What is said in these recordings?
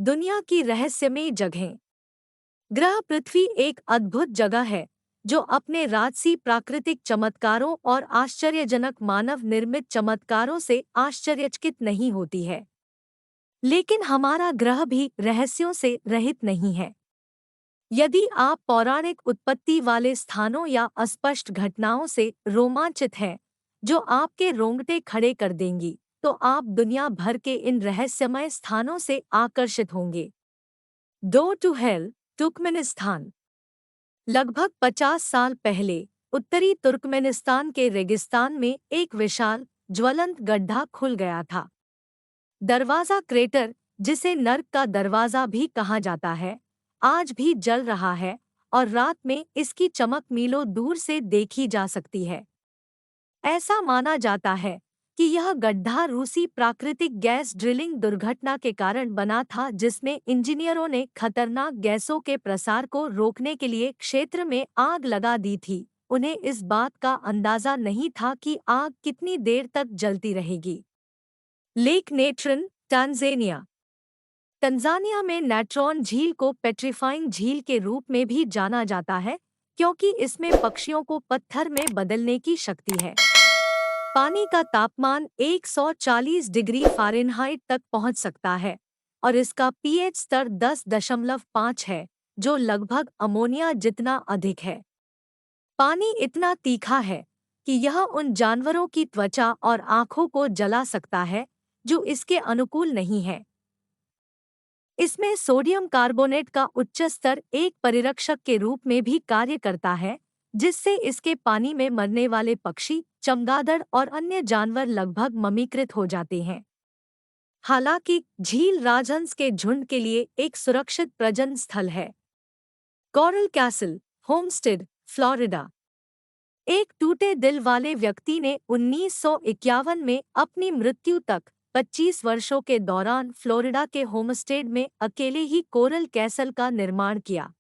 दुनिया की रहस्यमयी जगहें। ग्रह पृथ्वी एक अद्भुत जगह है जो अपने राजसी प्राकृतिक चमत्कारों और आश्चर्यजनक मानव निर्मित चमत्कारों से आश्चर्यचकित नहीं होती है। लेकिन हमारा ग्रह भी रहस्यों से रहित नहीं है। यदि आप पौराणिक उत्पत्ति वाले स्थानों या अस्पष्ट घटनाओं से रोमांचित हैं, जो आपके रोंगटे खड़े कर देंगी, तो आप दुनिया भर के इन रहस्यमय स्थानों से आकर्षित होंगे। Door to hell, Turkmenistan. लगभग 50 साल पहले उत्तरी तुर्कमेनिस्तान के रेगिस्तान में एक विशाल ज्वलंत गड्ढा खुल गया था। दरवाजा क्रेटर, जिसे नर्क का दरवाजा भी कहा जाता है, आज भी जल रहा है और रात में इसकी चमक मीलों दूर से देखी जा सकती है। ऐसा माना जाता है कि यह गड्ढा रूसी प्राकृतिक गैस ड्रिलिंग दुर्घटना के कारण बना था, जिसमें इंजीनियरों ने खतरनाक गैसों के प्रसार को रोकने के लिए क्षेत्र में आग लगा दी थी। उन्हें इस बात का अंदाजा नहीं था कि आग कितनी देर तक जलती रहेगी। Lake Natron, Tanzania. तंजानिया में नेट्रॉन झील को पेट्रीफाइंग झील के रूप में भी जाना जाता है, क्योंकि इसमें पक्षियों को पत्थर में बदलने की शक्ति है। पानी का तापमान 140 डिग्री फ़ारेनहाइट तक पहुंच सकता है और इसका पीएच स्तर 10.5 है, जो लगभग अमोनिया जितना अधिक है। पानी इतना तीखा है कि यह उन जानवरों की त्वचा और आंखों को जला सकता है जो इसके अनुकूल नहीं है। इसमें सोडियम कार्बोनेट का उच्च स्तर एक परिरक्षक के रूप में भी कार्य करता है, जिससे इसके पानी में मरने वाले पक्षी, चमगादड़ और अन्य जानवर लगभग ममीकृत हो जाते हैं। हालांकि झील राजहंस के झुंड के लिए एक सुरक्षित प्रजनन स्थल है। Coral castle, homestead, Florida. एक टूटे दिल वाले व्यक्ति ने 1951 में अपनी मृत्यु तक 25 वर्षों के दौरान फ्लोरिडा के होमस्टेड में अकेले ही कोरल कैसल का निर्माण किया।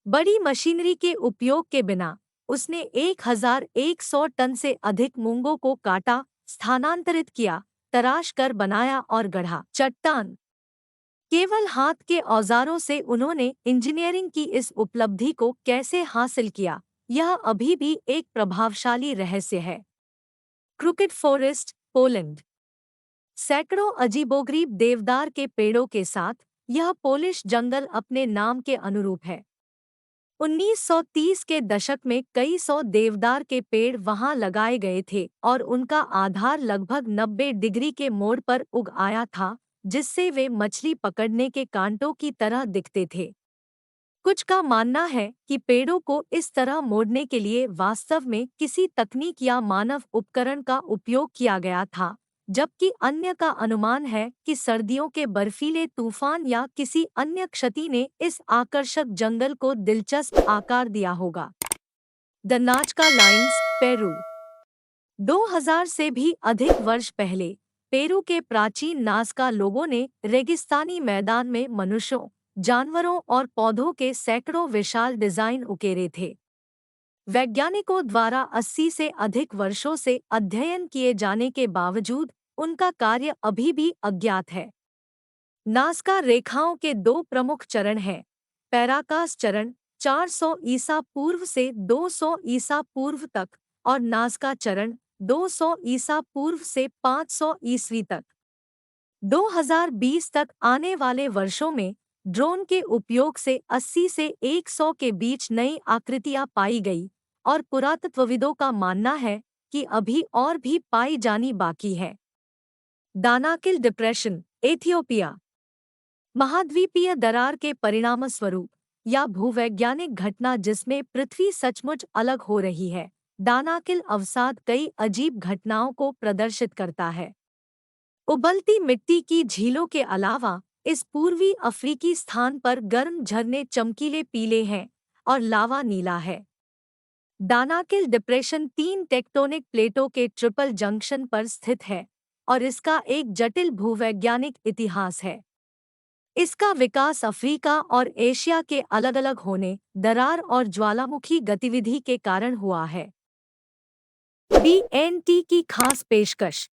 बड़ी मशीनरी के उपयोग के बिना उसने 1100 टन से अधिक मूंगों को काटा, स्थानांतरित किया, तराश कर बनाया और गढ़ा। चट्टान। केवल हाथ के औजारों से उन्होंने इंजीनियरिंग की इस उपलब्धि को कैसे हासिल किया, यह अभी भी एक प्रभावशाली रहस्य है। Crooked forest, Poland. सैकड़ों अजीबोगरीब देवदार के पेड़ों के साथ यह पोलिश जंगल अपने नाम के अनुरूप है। 1930 के दशक में कई सौ देवदार के पेड़ वहां लगाए गए थे और उनका आधार लगभग 90 डिग्री के मोड़ पर उग आया था, जिससे वे मछली पकड़ने के कांटों की तरह दिखते थे। कुछ का मानना है कि पेड़ों को इस तरह मोड़ने के लिए वास्तव में किसी तकनीक या मानव उपकरण का उपयोग किया गया था, जबकि अन्य का अनुमान है कि सर्दियों के बर्फीले तूफान या किसी अन्य क्षति ने इस आकर्षक जंगल को दिलचस्प आकार दिया होगा। The नाजका lines, Peru. 2000 से भी अधिक वर्ष पहले पेरू के प्राचीन नाजका लोगों ने रेगिस्तानी मैदान में मनुष्यों, जानवरों और पौधों के सैकड़ों विशाल डिजाइन उकेरे थे। वैज्ञानिकों द्वारा 80 से अधिक वर्षों से अध्ययन किए जाने के बावजूद उनका कार्य अभी भी अज्ञात है। नाज़का रेखाओं के दो प्रमुख चरण हैं: पैराकास चरण 400 ईसा पूर्व से 200 ईसा पूर्व तक और नाज़का चरण 200 ईसा पूर्व से 500 ईस्वी तक। 2020 तक आने वाले वर्षों में ड्रोन के उपयोग से 80 से 100 के बीच नई आकृतियां पाई गई और पुरातत्वविदों का मानना है कि अभी और भी पाई जानी बाकी है। Danakil depression, Ethiopia. महाद्वीपीय दरार के परिणामस्वरूप या भूवैज्ञानिक घटना जिसमें पृथ्वी सचमुच अलग हो रही है, दानाकिल अवसाद कई अजीब घटनाओं को प्रदर्शित करता है। उबलती मिट्टी की झीलों के अलावा इस पूर्वी अफ्रीकी स्थान पर गर्म झरने चमकीले पीले हैं और लावा नीला है। दानाकिल डिप्रेशन 3 टेक्टोनिक प्लेटों के ट्रिपल जंक्शन पर स्थित है और इसका एक जटिल भूवैज्ञानिक इतिहास है। इसका विकास अफ्रीका और एशिया के अलग-अलग होने, दरार और ज्वालामुखी गतिविधि के कारण हुआ है। BNT की खास पेशकश।